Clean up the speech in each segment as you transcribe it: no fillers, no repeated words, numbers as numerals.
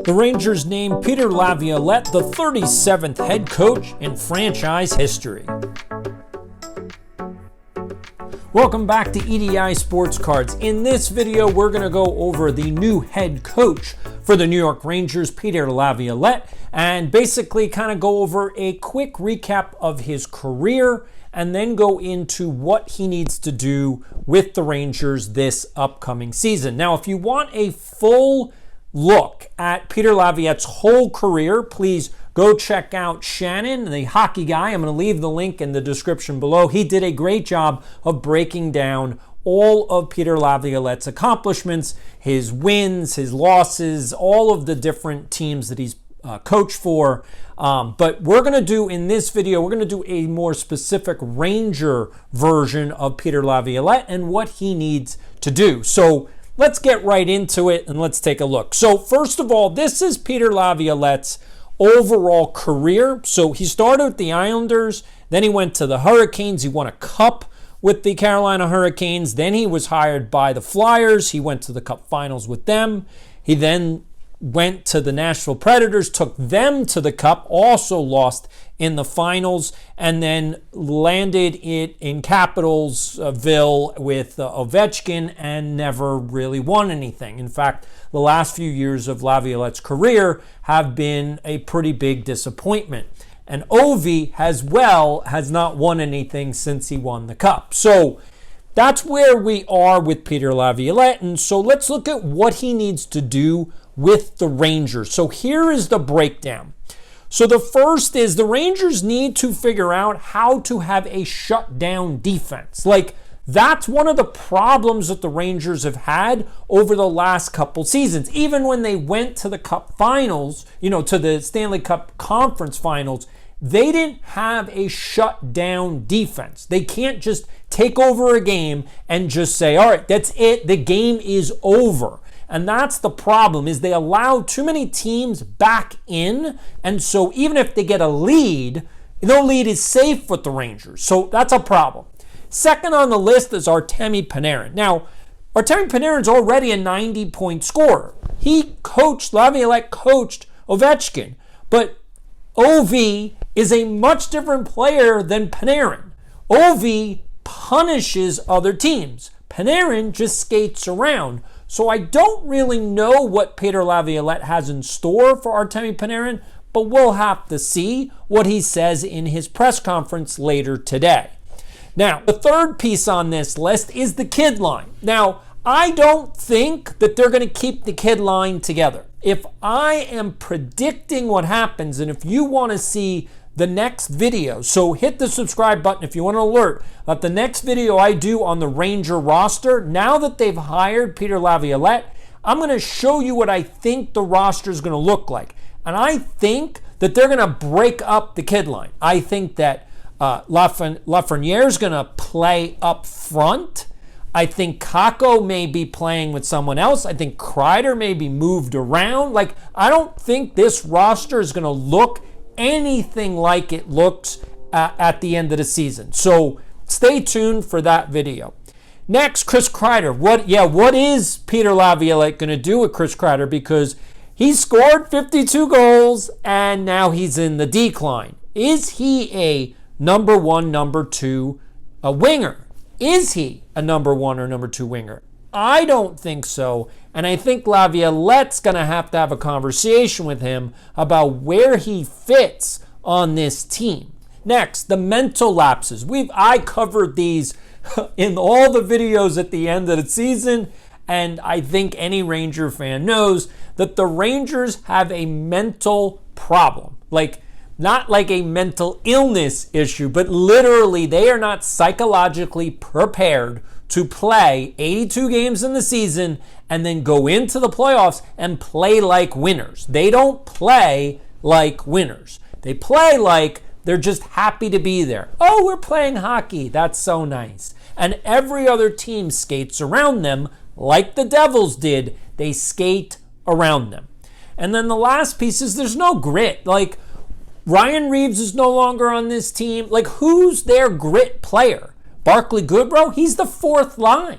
The Rangers named Peter Laviolette the 37th head coach in franchise history. Welcome back to EDI Sports Cards. In this video, we're going to go over the new head coach for the New York Rangers, Peter Laviolette, and basically kind of go over a quick recap of his career and then go into what he needs to do with the Rangers this upcoming season. Now, if you want a full look at Peter Laviolette's whole career, please go check out Shannon, the hockey guy. I'm going to leave the link in the description below. He did a great job of breaking down all of Peter Laviolette's accomplishments, his wins, his losses, all of the different teams that he's coached for. But we're going to do, in this video, we're going to do a more specific Ranger version of Peter Laviolette and what he needs to do. So let's get right into it and let's take a look. So first of all, this is Peter Laviolette's overall career. So he started with the Islanders, then he went to the Hurricanes. He won a cup with the Carolina Hurricanes. Then he was hired by the Flyers. He went to the Cup Finals with them. He then went to the Nashville Predators, took them to the Cup, also lost in the finals, and then landed it in Capitalsville with Ovechkin and never really won anything. In fact, the last few years of Laviolette's career have been a pretty big disappointment. And Ovi has not won anything since he won the Cup. So that's where we are with Peter Laviolette. And so let's look at what he needs to do with the Rangers. So here is the breakdown. So the first is the Rangers need to figure out how to have a shutdown defense. Like, that's one of the problems that the Rangers have had over the last couple seasons. Even when they went to the Cup Finals, to the Stanley Cup Conference Finals, they didn't have a shutdown defense. They can't just take over a game and just say, all right, that's it, the game is over. And that's the problem, is they allow too many teams back in. And so even if they get a lead, no lead is safe with the Rangers. So that's a problem. Second on the list is Artemi Panarin. Now, Artemi Panarin's already a 90-point scorer. Laviolette coached Ovechkin. But Ovi is a much different player than Panarin. Ovi punishes other teams. Panarin just skates around. So I don't really know what Peter Laviolette has in store for Artemi Panarin, but we'll have to see what he says in his press conference later today. Now, the third piece on this list is the kid line. Now, I don't think that they're going to keep the kid line together. If I am predicting what happens, and if you want to see the next video, so hit the subscribe button if you want an alert that the next video I do on the Ranger roster, now that they've hired Peter Laviolette, I'm going to show you what I think the roster is going to look like. And I think that they're going to break up the kid line. I think that Lafreniere is going to play up front. I think Kakko may be playing with someone else. I think Kreider may be moved around. I don't think this roster is going to look anything like it looks at the end of the season. So stay tuned for that video. Next, Chris Kreider. What is Peter Laviolette going to do with Chris Kreider? Because he scored 52 goals and now he's in the decline. Is he a number one, number two winger? Is he a number one or number two winger? I don't think so, and I think Laviolette's going to have a conversation with him about where he fits on this team. Next, the mental lapses. I covered these in all the videos at the end of the season, and I think any Ranger fan knows that the Rangers have a mental problem. Not like a mental illness issue, but literally they are not psychologically prepared to play 82 games in the season and then go into the playoffs and play like winners. They don't play like winners. They play like they're just happy to be there. Oh, we're playing hockey. That's so nice. And every other team skates around them like the Devils did. They skate around them. And then the last piece is there's no grit. Ryan Reeves is no longer on this team. Who's their grit player? Barclay Goodrow? He's the fourth line.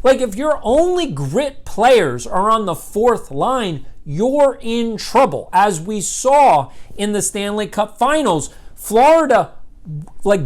If your only grit players are on the fourth line, you're in trouble. As we saw in the Stanley Cup Finals, Florida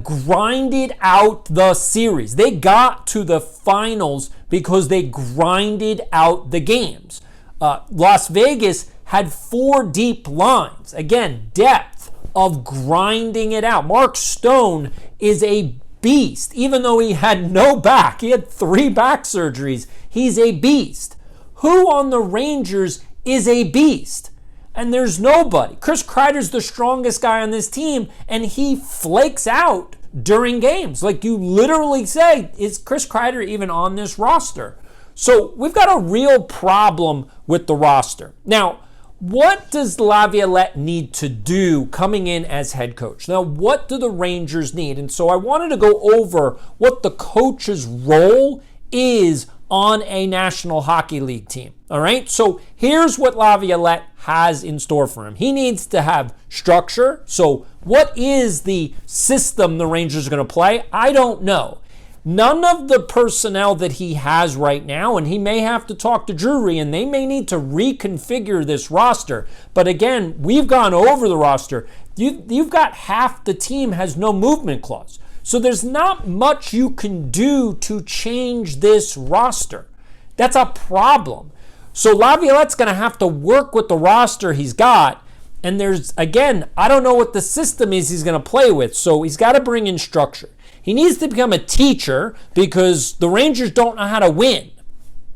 grinded out the series. They got to the finals because they grinded out the games. Las Vegas had 4 deep lines. Again, depth of grinding it out. Mark Stone is a beast. Even though he had no back, he had 3 back surgeries, he's a beast. Who on the Rangers is a beast? And there's nobody. Chris Kreider's the strongest guy on this team, and he flakes out during games. Like, you literally say, is Chris Kreider even on this roster? So we've got a real problem with the roster. Now, what does Laviolette need to do coming in as head coach? Now, what do the Rangers need? And so I wanted to go over what the coach's role is on a National Hockey League team. All right, so here's what Laviolette has in store for him. He needs to have structure. So what is the system the Rangers are going to play? I don't know. None of the personnel that he has right now, and he may have to talk to Drury, and they may need to reconfigure this roster. But again, we've gone over the roster. You've got half the team has no movement clause. So there's not much you can do to change this roster. That's a problem. So Laviolette's going to have to work with the roster he's got. And there's, again, I don't know what the system is he's going to play with. So he's got to bring in structure. He needs to become a teacher because the Rangers don't know how to win.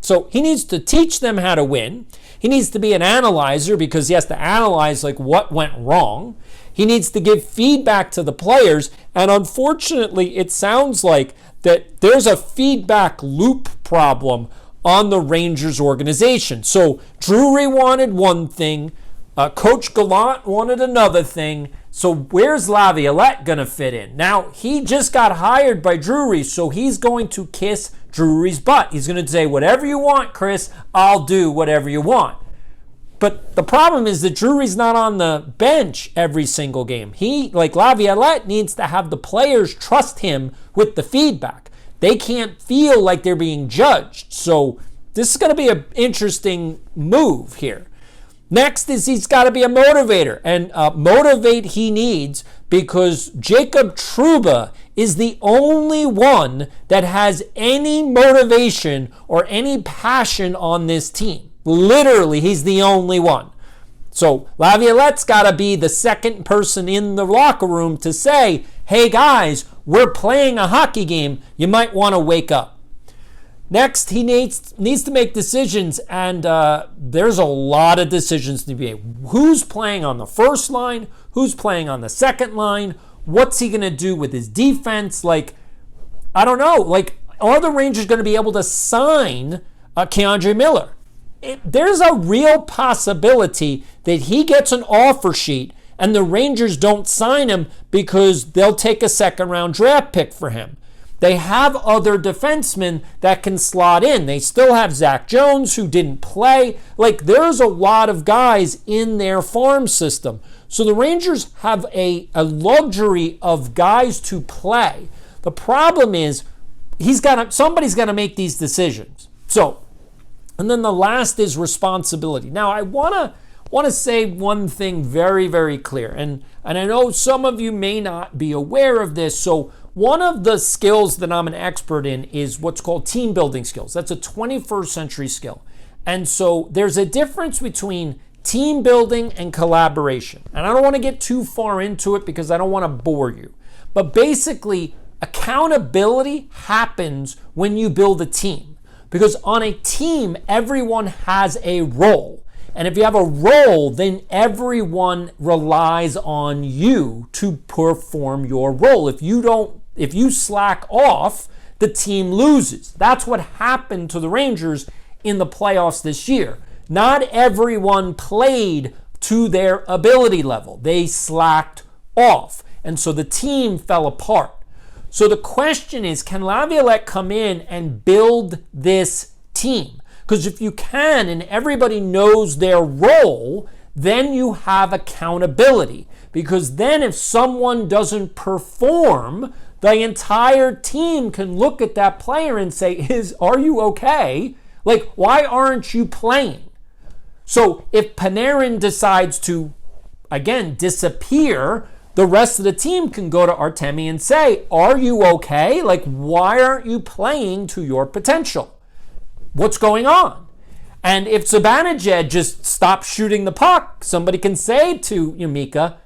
So he needs to teach them how to win. He needs to be an analyzer because he has to analyze what went wrong. He needs to give feedback to the players. And unfortunately, it sounds like that there's a feedback loop problem on the Rangers organization. So Drury wanted one thing. Coach Gallant wanted another thing. So where's Laviolette going to fit in? Now, he just got hired by Drury, so he's going to kiss Drury's butt. He's going to say, whatever you want, Chris, I'll do whatever you want. But the problem is that Drury's not on the bench every single game. He, like Laviolette, needs to have the players trust him with the feedback. They can't feel like they're being judged. So this is going to be an interesting move here. Next is he's got to be a motivator, and motivate he needs because Jacob Trouba is the only one that has any motivation or any passion on this team. Literally, he's the only one. So Laviolette's got to be the second person in the locker room to say, hey guys, we're playing a hockey game. You might want to wake up. Next, he needs to make decisions, and there's a lot of decisions to be made. Who's playing on the first line? Who's playing on the second line? What's he going to do with his defense? I don't know. Are the Rangers going to be able to sign K'Andre Miller? There's a real possibility that he gets an offer sheet and the Rangers don't sign him because they'll take a second-round draft pick for him. They have other defensemen that can slot in. They still have Zach Jones, who didn't play. There's a lot of guys in their farm system. So the Rangers have a luxury of guys to play. The problem is somebody's got to make these decisions. So, and then the last is responsibility. Now, I want to say one thing very, very clear. And I know some of you may not be aware of this. So one of the skills that I'm an expert in is what's called team building skills. That's a 21st century skill. And so there's a difference between team building and collaboration. And I don't want to get too far into it because I don't want to bore you. But basically, accountability happens when you build a team. Because on a team, everyone has a role. And if you have a role, then everyone relies on you to perform your role. If you slack off, the team loses. That's what happened to the Rangers in the playoffs this year. Not everyone played to their ability level. They slacked off. And so the team fell apart. So the question is, can Laviolette come in and build this team? Because if you can and everybody knows their role, then you have accountability. Because then if someone doesn't perform, the entire team can look at that player and say, are you okay? Why aren't you playing? So if Panarin decides to, again, disappear, the rest of the team can go to Artemi and say, are you okay? Like, why aren't you playing to your potential? What's going on? And if Zibanejad just stops shooting the puck, somebody can say to Mika,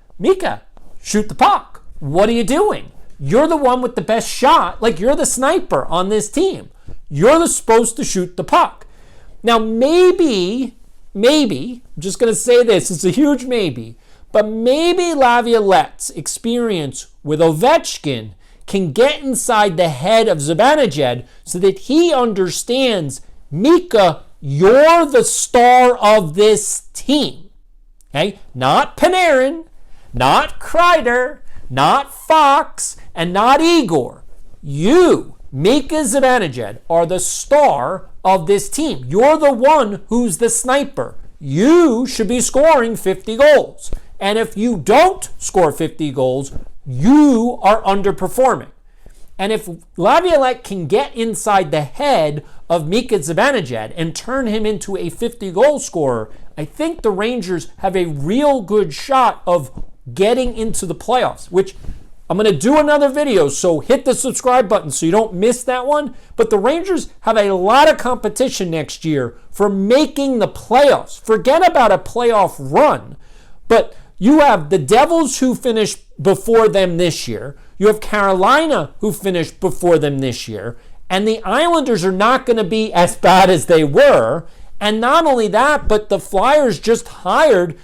shoot the puck. What are you doing? You're the one with the best shot. Like, you're the sniper on this team. You're supposed to shoot the puck. Now, maybe, I'm just going to say this, it's a huge maybe, but maybe Laviolette's experience with Ovechkin can get inside the head of Zibanejad so that he understands, Mika, you're the star of this team. Okay? Not Panarin, not Kreider, not Fox, and not Igor. You, Mika Zibanejad, are the star of this team. You're the one who's the sniper. You should be scoring 50 goals. And if you don't score 50 goals, you are underperforming. And if Laviolette can get inside the head of Mika Zibanejad and turn him into a 50-goal scorer, I think the Rangers have a real good shot of getting into the playoffs, which I'm going to do another video, so hit the subscribe button so you don't miss that one. But the Rangers have a lot of competition next year for making the playoffs. Forget about a playoff run, but you have the Devils who finished before them this year. You have Carolina who finished before them this year. And the Islanders are not going to be as bad as they were. And not only that, but the Flyers just hired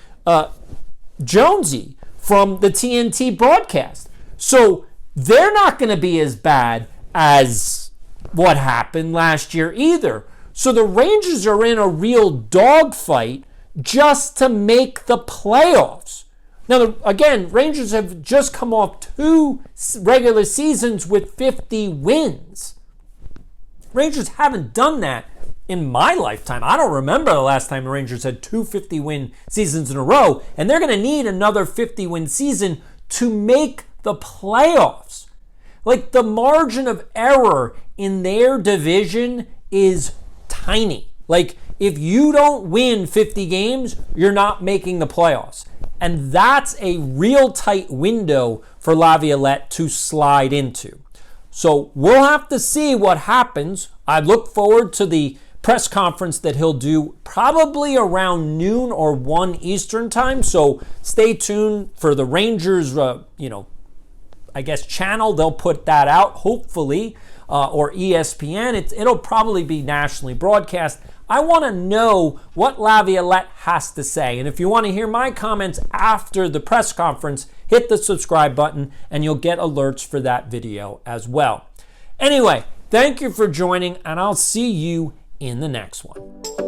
Jonesy from the TNT broadcast. So they're not going to be as bad as what happened last year either. So the Rangers are in a real dogfight just to make the playoffs. Now, again, Rangers have just come off 2 regular seasons with 50 wins. Rangers haven't done that in my lifetime. I don't remember the last time the Rangers had 2 50-win seasons in a row, and they're going to need another 50-win season to make the playoffs. Like, the margin of error in their division is tiny. Like, if you don't win 50 games, you're not making the playoffs. And that's a real tight window for Laviolette to slide into. So we'll have to see what happens. I look forward to the press conference that he'll do probably around noon or 1 Eastern time. So stay tuned for the Rangers, channel. They'll put that out, hopefully, or ESPN. It'll probably be nationally broadcast. I want to know what Laviolette has to say. And if you want to hear my comments after the press conference, hit the subscribe button and you'll get alerts for that video as well. Anyway, thank you for joining, and I'll see you in the next one.